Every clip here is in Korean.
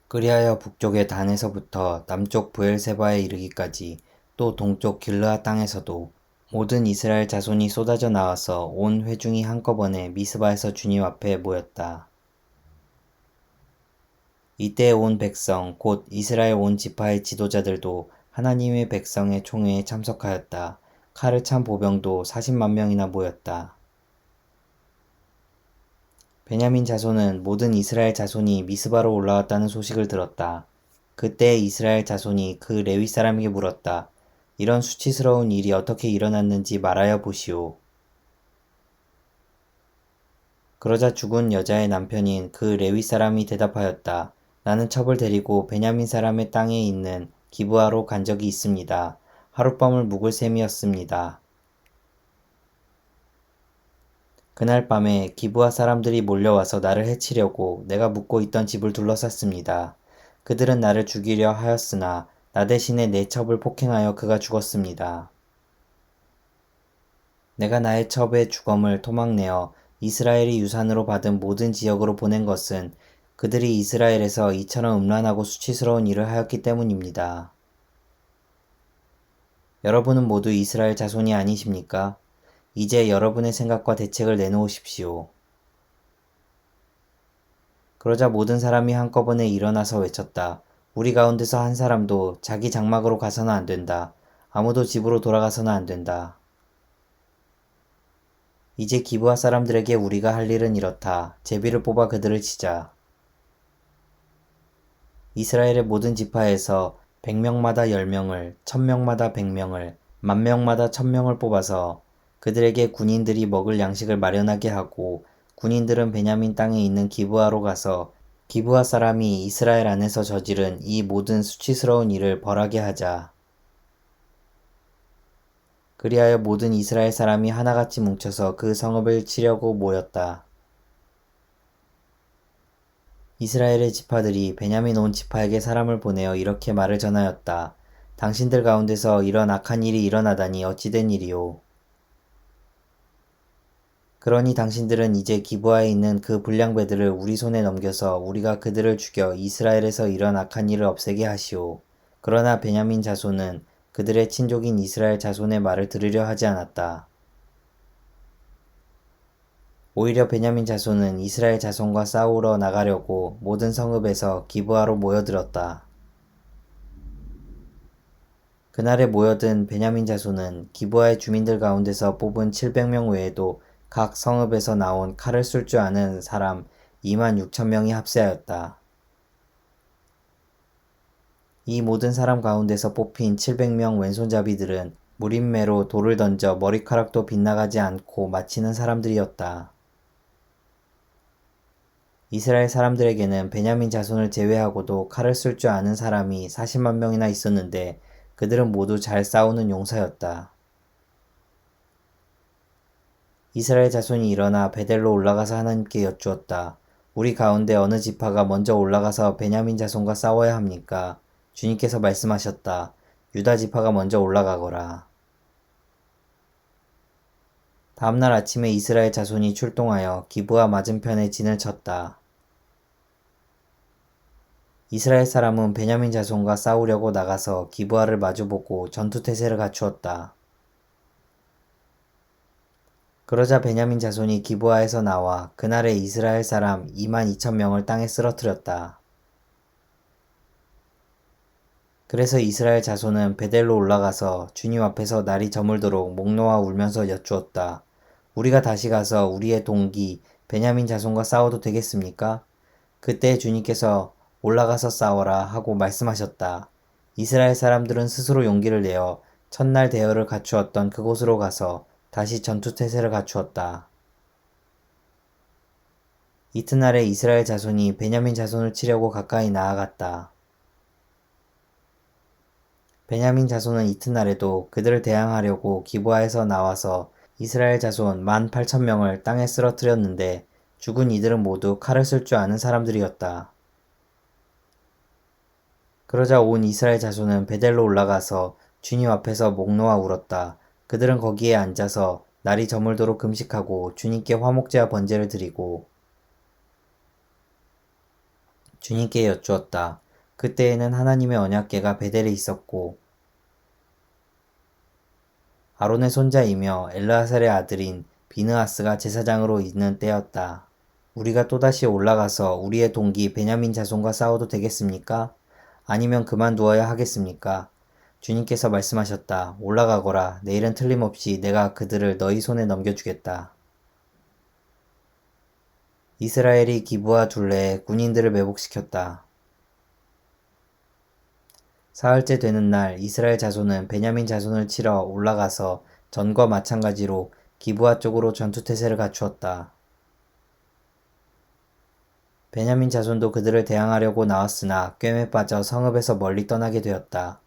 그리하여 북쪽의 단에서부터 남쪽 브엘세바에 이르기까지 또 동쪽 길르앗 땅에서도 모든 이스라엘 자손이 쏟아져 나와서 온 회중이 한꺼번에 미스바에서 주님 앞에 모였다. 이때 온 백성 곧 이스라엘 온 지파의 지도자들도 하나님의 백성의 총회에 참석하였다. 칼을 찬 보병도 40만 명이나 모였다. 베냐민 자손은 모든 이스라엘 자손이 미스바로 올라왔다는 소식을 들었다. 그때 이스라엘 자손이 그 레위 사람에게 물었다. 이런 수치스러운 일이 어떻게 일어났는지 말하여 보시오. 그러자 죽은 여자의 남편인 그 레위 사람이 대답하였다. 나는 첩을 데리고 베냐민 사람의 땅에 있는 기브아로 간 적이 있습니다. 하룻밤을 묵을 셈이었습니다. 그날 밤에 기브아 사람들이 몰려와서 나를 해치려고 내가 묵고 있던 집을 둘러쌌습니다. 그들은 나를 죽이려 하였으나 나 대신에 내 첩을 폭행하여 그가 죽었습니다. 내가 나의 첩의 주검을 토막내어 이스라엘이 유산으로 받은 모든 지역으로 보낸 것은 그들이 이스라엘에서 이처럼 음란하고 수치스러운 일을 하였기 때문입니다. 여러분은 모두 이스라엘 자손이 아니십니까? 이제 여러분의 생각과 대책을 내놓으십시오. 그러자 모든 사람이 한꺼번에 일어나서 외쳤다. 우리 가운데서 한 사람도 자기 장막으로 가서는 안 된다. 아무도 집으로 돌아가서는 안 된다. 이제 기브아 사람들에게 우리가 할 일은 이렇다. 제비를 뽑아 그들을 치자. 이스라엘의 모든 지파에서 100명마다 10명을, 1000명마다 100명을, 10,000명마다 1000명을 뽑아서 그들에게 군인들이 먹을 양식을 마련하게 하고 군인들은 베냐민 땅에 있는 기브아로 가서 기브아 사람이 이스라엘 안에서 저지른 이 모든 수치스러운 일을 벌하게 하자. 그리하여 모든 이스라엘 사람이 하나같이 뭉쳐서 그 성읍을 치려고 모였다. 이스라엘의 지파들이 베냐민 온 지파에게 사람을 보내어 이렇게 말을 전하였다. 당신들 가운데서 이런 악한 일이 일어나다니 어찌된 일이오. 그러니 당신들은 이제 기브아에 있는 그 불량배들을 우리 손에 넘겨서 우리가 그들을 죽여 이스라엘에서 이런 악한 일을 없애게 하시오. 그러나 베냐민 자손은 그들의 친족인 이스라엘 자손의 말을 들으려 하지 않았다. 오히려 베냐민 자손은 이스라엘 자손과 싸우러 나가려고 모든 성읍에서 기브아로 모여들었다. 그날에 모여든 베냐민 자손은 기브아의 주민들 가운데서 뽑은 700명 외에도 각 성읍에서 나온 칼을 쓸 줄 아는 사람 26,000명이 합세하였다. 이 모든 사람 가운데서 뽑힌 700명 왼손잡이들은 무림매로 돌을 던져 머리카락도 빗나가지 않고 마치는 사람들이었다. 이스라엘 사람들에게는 베냐민 자손을 제외하고도 칼을 쓸 줄 아는 사람이 40만 명이나 있었는데 그들은 모두 잘 싸우는 용사였다. 이스라엘 자손이 일어나 베델로 올라가서 하나님께 여쭈었다. 우리 가운데 어느 지파가 먼저 올라가서 베냐민 자손과 싸워야 합니까? 주님께서 말씀하셨다. 유다 지파가 먼저 올라가거라. 다음날 아침에 이스라엘 자손이 출동하여 기브아 맞은편에 진을 쳤다. 이스라엘 사람은 베냐민 자손과 싸우려고 나가서 기브아를 마주보고 전투태세를 갖추었다. 그러자 베냐민 자손이 기브아에서 나와 그날에 이스라엘 사람 22,000명을 땅에 쓰러뜨렸다. 그래서 이스라엘 자손은 베델로 올라가서 주님 앞에서 날이 저물도록 목 놓아 울면서 여쭈었다. 우리가 다시 가서 우리의 동기 베냐민 자손과 싸워도 되겠습니까? 그때 주님께서 올라가서 싸워라 하고 말씀하셨다. 이스라엘 사람들은 스스로 용기를 내어 첫날 대열을 갖추었던 그곳으로 가서 다시 전투태세를 갖추었다. 이튿날에 이스라엘 자손이 베냐민 자손을 치려고 가까이 나아갔다. 베냐민 자손은 이튿날에도 그들을 대항하려고 기브아에서 나와서 이스라엘 자손 18,000명을 땅에 쓰러뜨렸는데 죽은 이들은 모두 칼을 쓸 줄 아는 사람들이었다. 그러자 온 이스라엘 자손은 베델로 올라가서 주님 앞에서 목 놓아 울었다. 그들은 거기에 앉아서 날이 저물도록 금식하고 주님께 화목제와 번제를 드리고 주님께 여쭈었다. 그때에는 하나님의 언약궤가 베델에 있었고 아론의 손자이며 엘르아살의 아들인 비느하스가 제사장으로 있는 때였다. 우리가 또다시 올라가서 우리의 동기 베냐민 자손과 싸워도 되겠습니까? 아니면 그만두어야 하겠습니까? 주님께서 말씀하셨다. 올라가거라. 내일은 틀림없이 내가 그들을 너희 손에 넘겨주겠다. 이스라엘이 기브와 둘레에 군인들을 매복시켰다. 사흘째 되는 날 이스라엘 자손은 베냐민 자손을 치러 올라가서 전과 마찬가지로 기브와 쪽으로 전투태세를 갖추었다. 베냐민 자손도 그들을 대항하려고 나왔으나 꿰매 빠져 성읍에서 멀리 떠나게 되었다.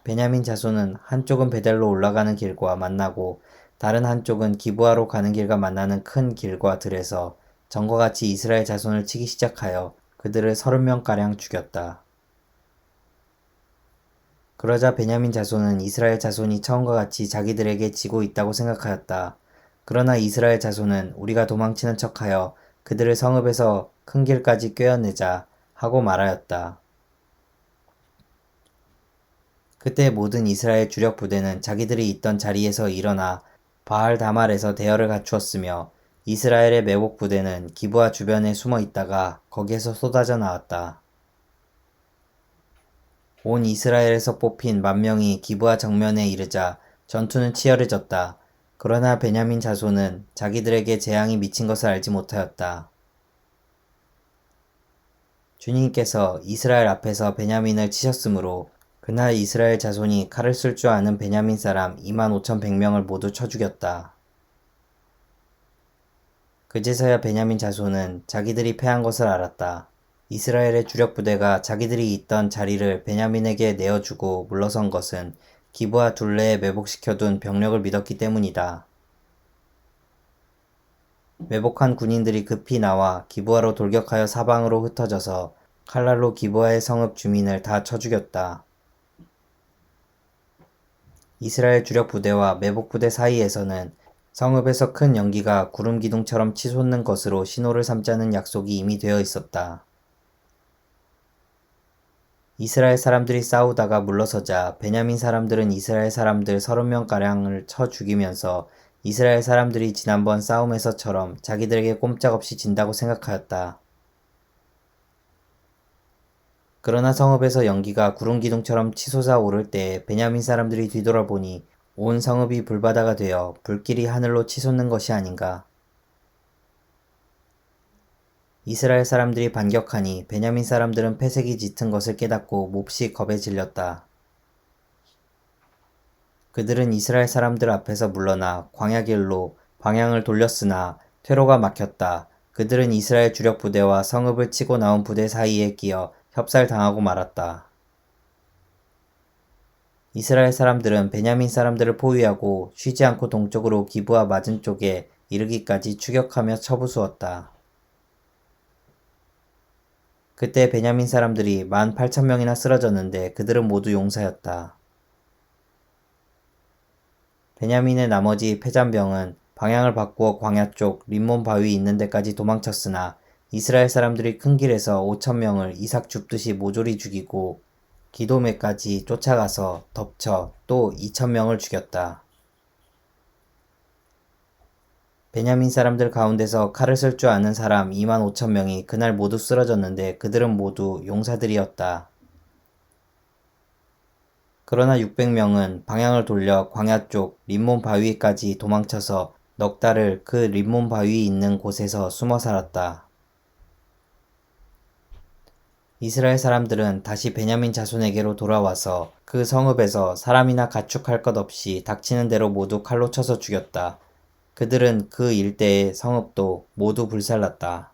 베냐민 자손은 한쪽은 베델로 올라가는 길과 만나고 다른 한쪽은 기브아로 가는 길과 만나는 큰 길과 들에서 전과 같이 이스라엘 자손을 치기 시작하여 그들을 30명가량 죽였다. 그러자 베냐민 자손은 이스라엘 자손이 처음과 같이 자기들에게 지고 있다고 생각하였다. 그러나 이스라엘 자손은 우리가 도망치는 척하여 그들을 성읍에서 큰 길까지 꿰어내자 하고 말하였다. 그때 모든 이스라엘 주력 부대는 자기들이 있던 자리에서 일어나 바알 다말에서 대열을 갖추었으며 이스라엘의 매복 부대는 기브아 주변에 숨어 있다가 거기에서 쏟아져 나왔다. 온 이스라엘에서 뽑힌 10,000명이 기브아 정면에 이르자 전투는 치열해졌다. 그러나 베냐민 자손은 자기들에게 재앙이 미친 것을 알지 못하였다. 주님께서 이스라엘 앞에서 베냐민을 치셨으므로 그날 이스라엘 자손이 칼을 쓸 줄 아는 베냐민 사람 25,100명을 모두 쳐 죽였다. 그제서야 베냐민 자손은 자기들이 패한 것을 알았다. 이스라엘의 주력 부대가 자기들이 있던 자리를 베냐민에게 내어주고 물러선 것은 기브아 둘레에 매복시켜둔 병력을 믿었기 때문이다. 매복한 군인들이 급히 나와 기브아로 돌격하여 사방으로 흩어져서 칼날로 기브아의 성읍 주민을 다 쳐 죽였다. 이스라엘 주력 부대와 매복 부대 사이에서는 성읍에서 큰 연기가 구름 기둥처럼 치솟는 것으로 신호를 삼자는 약속이 이미 되어 있었다. 이스라엘 사람들이 싸우다가 물러서자 베냐민 사람들은 이스라엘 사람들 30명가량을 쳐 죽이면서 이스라엘 사람들이 지난번 싸움에서처럼 자기들에게 꼼짝없이 진다고 생각하였다. 그러나 성읍에서 연기가 구름 기둥처럼 치솟아 오를 때에 베냐민 사람들이 뒤돌아보니 온 성읍이 불바다가 되어 불길이 하늘로 치솟는 것이 아닌가. 이스라엘 사람들이 반격하니 베냐민 사람들은 패색이 짙은 것을 깨닫고 몹시 겁에 질렸다. 그들은 이스라엘 사람들 앞에서 물러나 광야길로 방향을 돌렸으나 퇴로가 막혔다. 그들은 이스라엘 주력 부대와 성읍을 치고 나온 부대 사이에 끼어 협살당하고 말았다. 이스라엘 사람들은 베냐민 사람들을 포위하고 쉬지 않고 동쪽으로 기브아 맞은 쪽에 이르기까지 추격하며 쳐부수었다. 그때 베냐민 사람들이 18,000명이나 쓰러졌는데 그들은 모두 용사였다. 베냐민의 나머지 패잔병은 방향을 바꾸어 광야 쪽 림몬 바위 있는 데까지 도망쳤으나 이스라엘 사람들이 큰 길에서 5,000명을 이삭 줍듯이 모조리 죽이고 기도메까지 쫓아가서 덮쳐 또 2,000명을 죽였다. 베냐민 사람들 가운데서 칼을 쓸 줄 아는 사람 25,000명이 그날 모두 쓰러졌는데 그들은 모두 용사들이었다. 그러나 600명은 방향을 돌려 광야 쪽 림몬 바위까지 도망쳐서 넉 달을 그 림몬 바위 있는 곳에서 숨어 살았다. 이스라엘 사람들은 다시 베냐민 자손에게로 돌아와서 그 성읍에서 사람이나 가축할 것 없이 닥치는 대로 모두 칼로 쳐서 죽였다. 그들은 그 일대의 성읍도 모두 불살랐다.